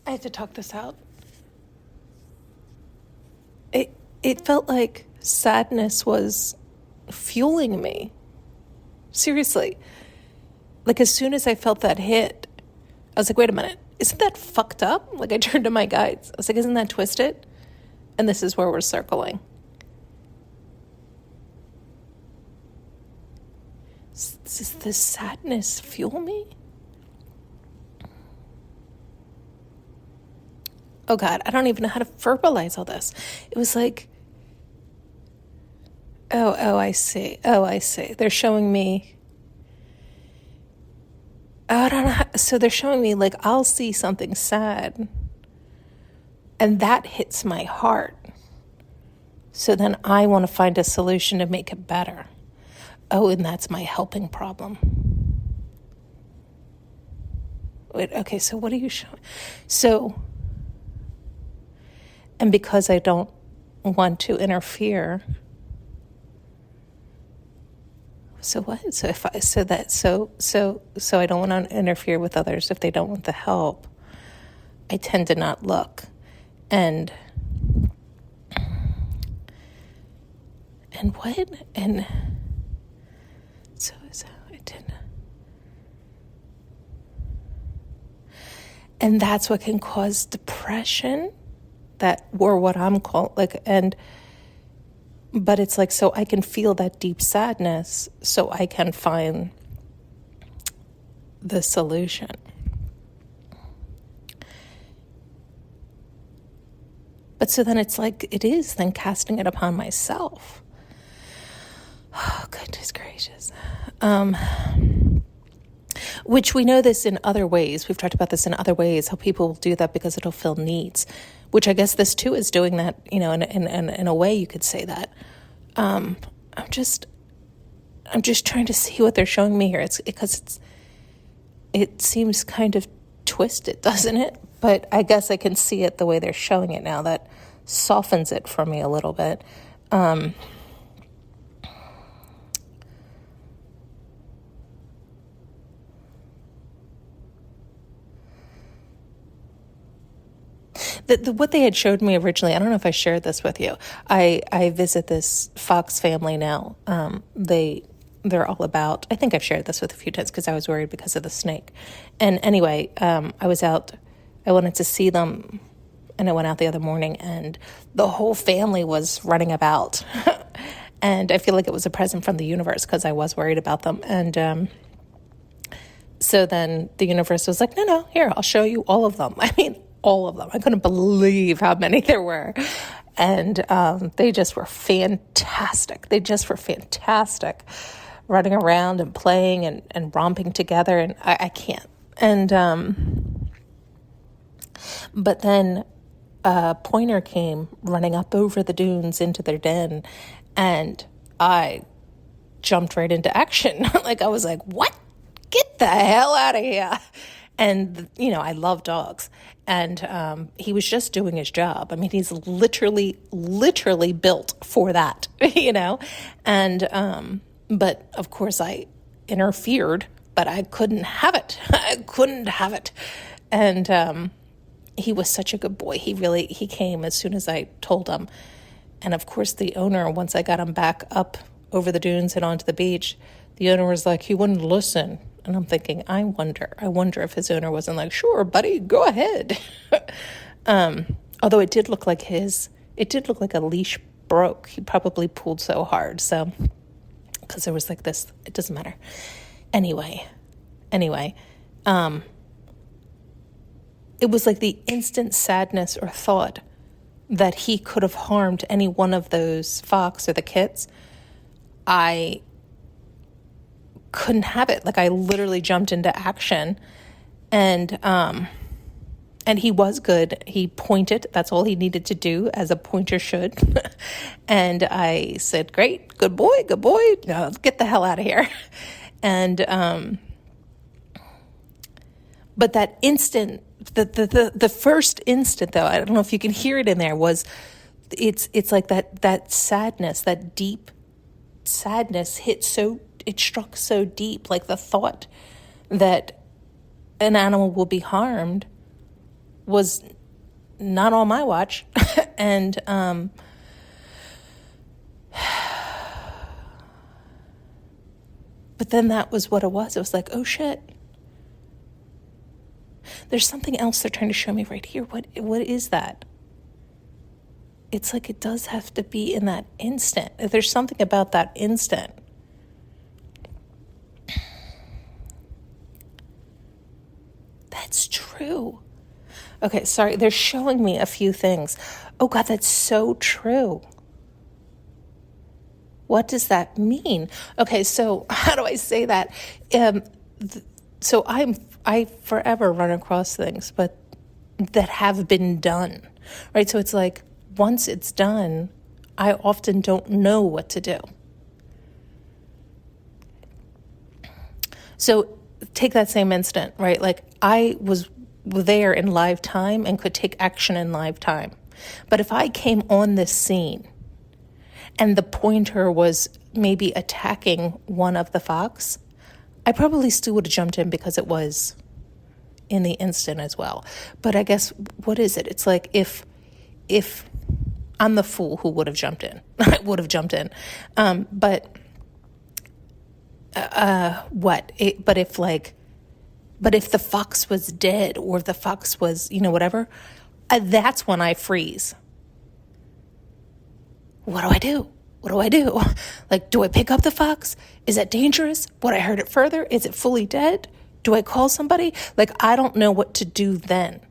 I had to talk this out. It felt like sadness was fueling me. Seriously. Like as soon as I felt that hit, I was like, wait a minute, isn't that fucked up? Like I turned to my guides. I was like, isn't that twisted? And this is where we're circling. Does this sadness fuel me? Oh God, I don't even know how to verbalize all this. It was like, I see. They're showing me, I don't know. So they're showing me like, I'll see something sad and that hits my heart. So then I want to find a solution to make it better. Oh, and that's my helping problem. Wait, okay, so what are you showing? So, and because I don't want to interfere, so what? So if I so I don't want to interfere with others if they don't want the help. I tend to not look, and what? And so I didn't. And that's what can cause depression, or what I'm calling but it's like, so I can feel that deep sadness so I can find the solution. But so then it's like, it is then casting it upon myself. Oh, goodness gracious. Which we know this in other ways. We've talked about this in other ways, how people will do that because it'll fill needs, which I guess this too is doing that, in a way you could say that. I'm just trying to see what they're showing me here. It seems kind of twisted, doesn't it? But I guess I can see it the way they're showing it now. That softens it for me a little bit. What they had showed me originally, I don't know if I shared this with you. I visit this fox family now. They're all about, I think I've shared this with a few times because I was worried because of the snake. And anyway, I was out, I wanted to see them, and I went out the other morning, and the whole family was running about. And I feel like it was a present from the universe because I was worried about them. And so then the universe was like, no, here, I'll show you all of them. I mean, all of them. I couldn't believe how many there were. And they just were fantastic. Running around and playing and romping together. And I can't. And but then a pointer came running up over the dunes into their den, and I jumped right into action. Like I was like, what? Get the hell out of here. And, I love dogs. And he was just doing his job. I mean, he's literally built for that, And, but of course I interfered, but I couldn't have it. And he was such a good boy. He came as soon as I told him. And of course the owner, once I got him back up over the dunes and onto the beach, the owner was like, he wouldn't listen. And I'm thinking, I wonder if his owner wasn't like, sure, buddy, go ahead. Although it did look like a leash broke. He probably pulled so hard. So, because there was like this, it doesn't matter. Anyway, it was like the instant sadness or thought that he could have harmed any one of those fox or the kits. I couldn't have it. Like I literally jumped into action, and he was good. He pointed. That's all he needed to do, as a pointer should. And I said, great, good boy. Now get the hell out of here. And, but that instant, the first instant though, I don't know if you can hear it in there, was it's like that sadness, that deep sadness it struck so deep, like the thought that an animal will be harmed was not on my watch. And but then that was what it was. It was like, oh shit. There's something else they're trying to show me right here. What is that? It's like it does have to be in that instant. There's something about that instant. That's true. Okay, sorry. They're showing me a few things. Oh God, that's so true. What does that mean? Okay, so how do I say that? So I forever run across things, but that have been done, right? So it's like once it's done, I often don't know what to do. So take that same instant, right? Like I was there in live time and could take action in live time. But if I came on this scene and the pointer was maybe attacking one of the fox, I probably still would have jumped in because it was in the instant as well. But I guess, what is it? It's like if I'm the fool who would have jumped in. I would have jumped in. But if the fox was dead or if the fox was, whatever, that's when I freeze. What do I do? What do I do? Like, do I pick up the fox? Is that dangerous? Would I hurt it further? Is it fully dead? Do I call somebody? Like, I don't know what to do then.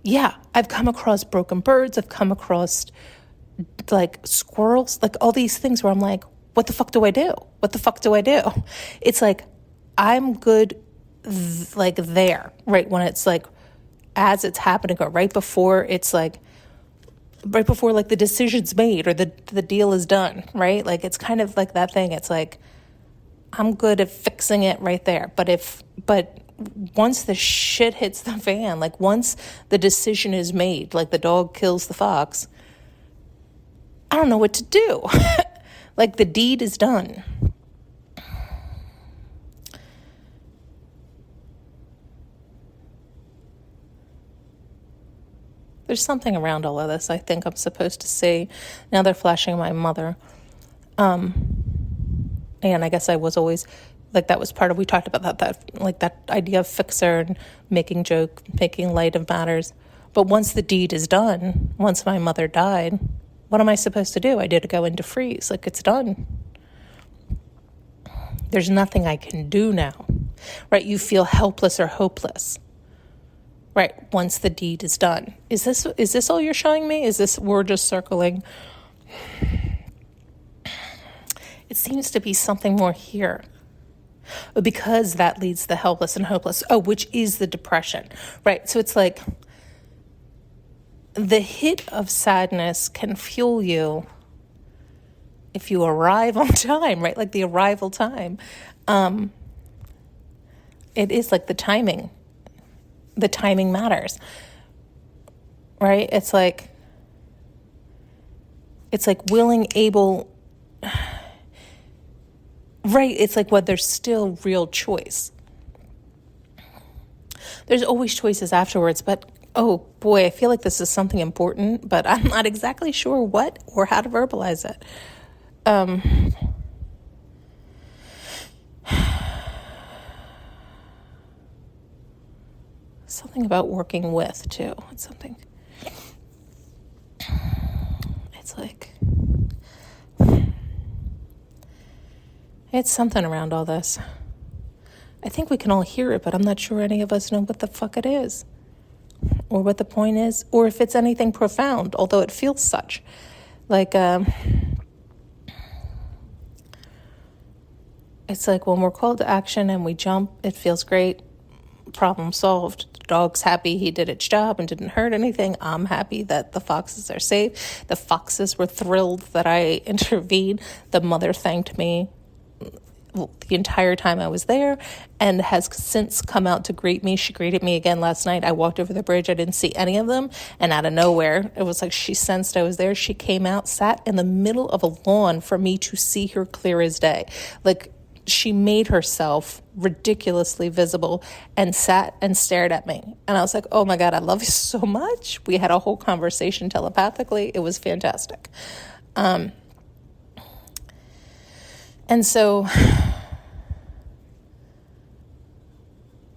Yeah, I've come across broken birds. I've come across, like, squirrels. Like, all these things where I'm like, what the fuck do I do? What the fuck do I do? It's like, I'm good, like, there, right? When it's like, as it's happening, or right before like the decision's made or the deal is done, right? Like it's kind of like that thing. It's like I'm good at fixing it right there. But once the shit hits the fan, like once the decision is made, like the dog kills the fox, I don't know what to do. Like the deed is done. There's something around all of this I think I'm supposed to see. Now they're flashing my mother. And I guess I was always, like that was part of, we talked about that idea of fixer and making light of matters. But once the deed is done, once my mother died, what am I supposed to do? I did go into freeze. Like it's done. There's nothing I can do now, right? You feel helpless or hopeless. Right, once the deed is done. Is this all you're showing me? Is this, we're just circling? It seems to be something more here. Because that leads to the helpless and hopeless. Oh, which is the depression. Right, so it's like the hit of sadness can fuel you if you arrive on time, right? Like the arrival time. It is like the timing. The timing matters, right? It's like willing, able, right? It's like what there's still real choice. There's always choices afterwards, but oh boy, I feel like this is something important, but I'm not exactly sure what or how to verbalize it. Something about working with, too. It's something. It's like. It's something around all this. I think we can all hear it, but I'm not sure any of us know what the fuck it is. Or what the point is. Or if it's anything profound, although it feels such. Like, it's like when we're called to action and we jump, it feels great. Problem solved. The dog's happy he did its job and didn't hurt anything. I'm happy that the foxes are safe. The foxes were thrilled that I intervened. The mother thanked me the entire time I was there and has since come out to greet me. She greeted me again last night. I walked over the bridge. I didn't see any of them. And out of nowhere, it was like she sensed I was there. She came out, sat in the middle of a lawn for me to see her clear as day. Like, she made herself ridiculously visible and sat and stared at me. And I was like, oh my God, I love you so much. We had a whole conversation telepathically. It was fantastic. And so,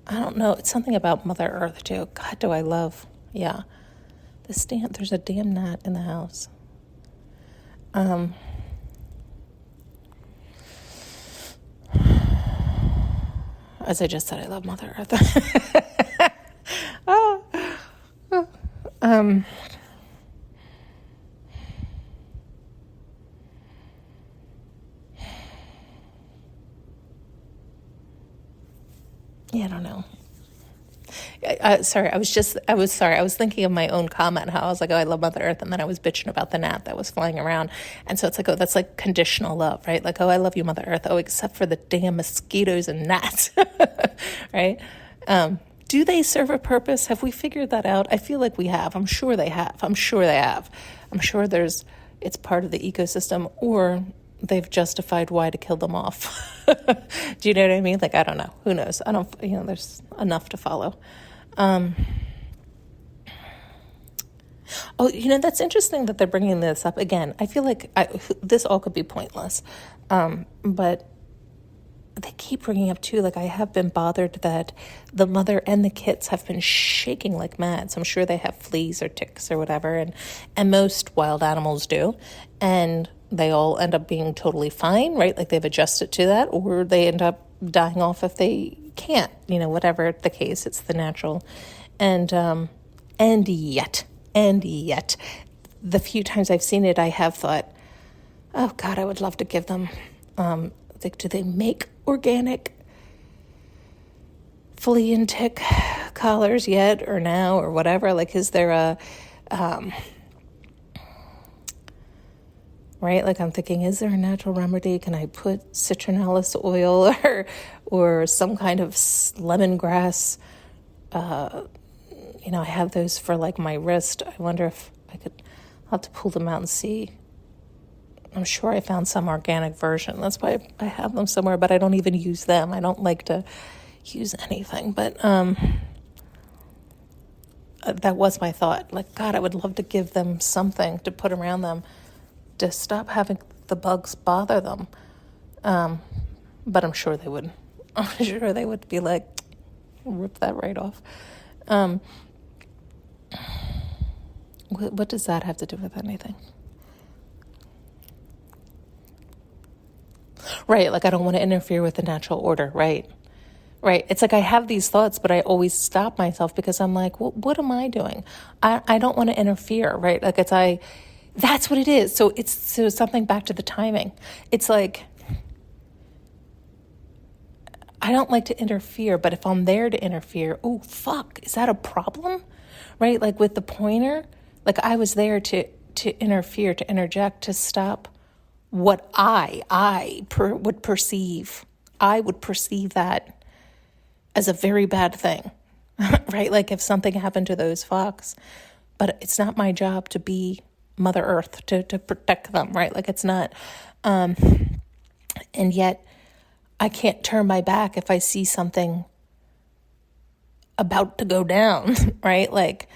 I don't know. It's something about Mother Earth too. God, do I love, yeah. There's a damn gnat in the house. As I just said, I love Mother Earth. Yeah, I don't know. I was thinking of my own comment, how I was like, oh, I love Mother Earth. And then I was bitching about the gnat that was flying around. And so it's like, oh, that's like conditional love, right? Like, oh, I love you, Mother Earth. Oh, except for the damn mosquitoes and gnats, right? Do they serve a purpose? Have we figured that out? I feel like we have. I'm sure they have. I'm sure it's part of the ecosystem, or they've justified why to kill them off. Do you know what I mean? Like, I don't know. Who knows? There's enough to follow. That's interesting that they're bringing this up again. I feel like this all could be pointless. But they keep bringing up too, like, I have been bothered that the mother and the kits have been shaking like mad. So I'm sure they have fleas or ticks or whatever. And most wild animals do. And they all end up being totally fine, right? Like, they've adjusted to that, or they end up dying off if they can't, whatever the case, it's the natural. And yet, the few times I've seen it, I have thought, oh God, I would love to give them, do they make organic flea and tick collars yet, or now, or whatever? Like, is there a, right? Like, I'm thinking, is there a natural remedy? Can I put citronellus oil or some kind of lemongrass? I have those for like my wrist. I wonder if I'll have to pull them out and see. I'm sure I found some organic version. That's why I have them somewhere, but I don't even use them. I don't like to use anything, but that was my thought. Like, God, I would love to give them something to put around them to stop having the bugs bother them. But I'm sure they would. I'm sure they would be like, rip that right off. What does that have to do with anything? Right, like, I don't want to interfere with the natural order, right? Right. It's like I have these thoughts, but I always stop myself because I'm like, well, what am I doing? I don't want to interfere, right? Like, that's what it is. So it's something back to the timing. It's like, I don't like to interfere, but if I'm there to interfere, oh, fuck, is that a problem? Right? Like with the pointer, like I was there to interfere, to interject, to stop what I would perceive. I would perceive that as a very bad thing, right? Like if something happened to those fox, but it's not my job to be Mother Earth, to protect them, right? Like it's not, and yet I can't turn my back if I see something about to go down, right? Like,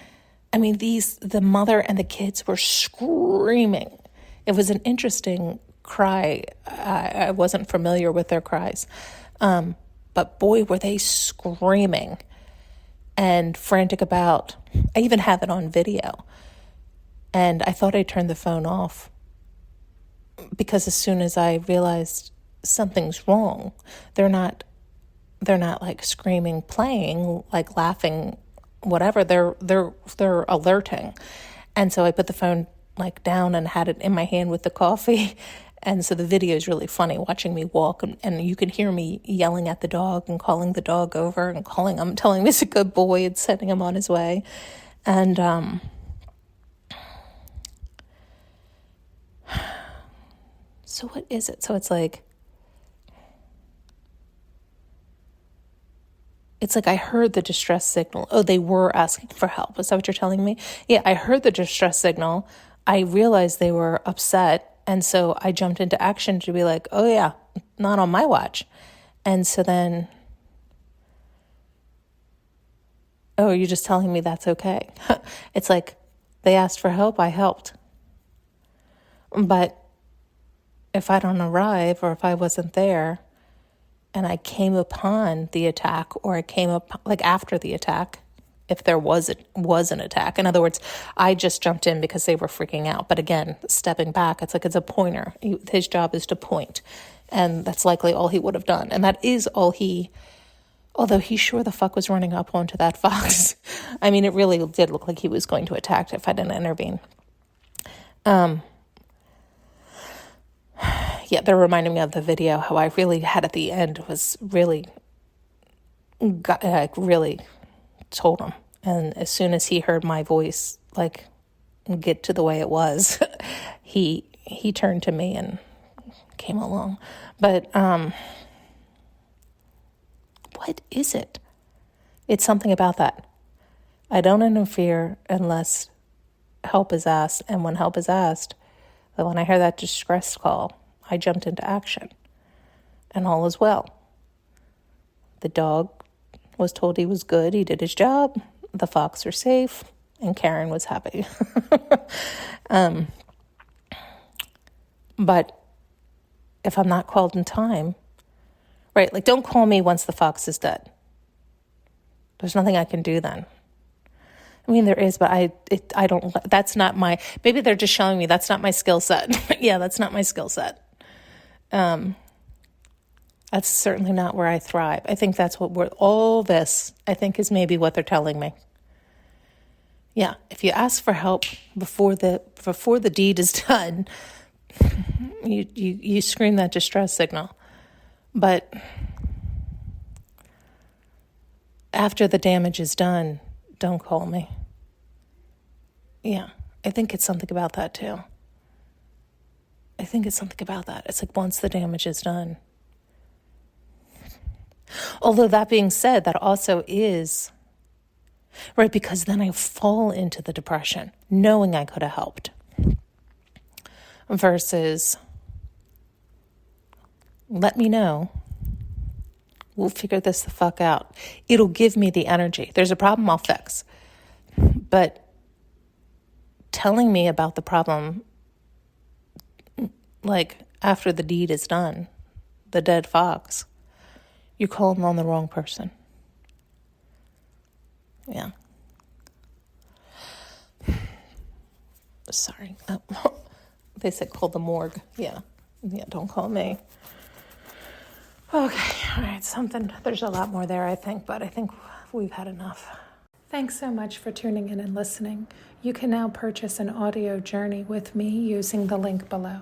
I mean, the mother and the kids were screaming. It was an interesting cry. I wasn't familiar with their cries. But boy, were they screaming and frantic about. I even have it on video. And I thought I turned the phone off because as soon as I realized something's wrong, they're not like screaming, playing, like laughing, whatever. They're alerting. And so I put the phone like down and had it in my hand with the coffee. And so the video is really funny, watching me walk, and you can hear me yelling at the dog and calling the dog over and calling him, telling him he's a good boy and sending him on his way. And so what is it? So it's like I heard the distress signal. Oh, they were asking for help. Is that what you're telling me? Yeah, I heard the distress signal. I realized they were upset. And so I jumped into action to be like, oh yeah, not on my watch. And so then, oh, you're just telling me that's okay. It's like they asked for help, I helped. But if I don't arrive or if I wasn't there and I came upon the attack, or I came up like after the attack, if there was an attack. In other words, I just jumped in because they were freaking out. But again, stepping back, it's like it's a pointer. His job is to point. And that's likely all he would have done. And that is all although he sure the fuck was running up onto that fox. I mean, it really did look like he was going to attack if I didn't intervene. Yeah, they're reminding me of the video, how I really had at the end was really told him. And as soon as he heard my voice, like, get to the way it was, he turned to me and came along. But what is it? It's something about that. I don't interfere unless help is asked. And when help is asked, when I hear that distress call, I jumped into action. And all is well. The dog was told he was good. He did his job. The fox are safe. And Karin was happy. But if I'm not called in time, right, like don't call me once the fox is dead. There's nothing I can do then. I mean, there is, but I don't, that's not my, maybe they're just showing me that's not my skill set. Yeah, that's not my skill set. That's certainly not where I thrive. I think that's all this, I think, is maybe what they're telling me. Yeah, if you ask for help before the deed is done, you scream that distress signal. But after the damage is done, don't call me. Yeah, I think it's something about that too. I think it's something about that. It's like once the damage is done. Although that being said, that also is, right, because then I fall into the depression, knowing I could have helped. Versus, let me know. We'll figure this the fuck out. It'll give me the energy. There's a problem, I'll fix. But telling me about the problem, like after the deed is done, the dead fox, you're calling on the wrong person. Yeah. Sorry. Oh. They said call the morgue. Yeah, don't call me. Okay, all right, there's a lot more there, I think, but I think we've had enough. Thanks so much for tuning in and listening. You can now purchase an audio journey with me using the link below.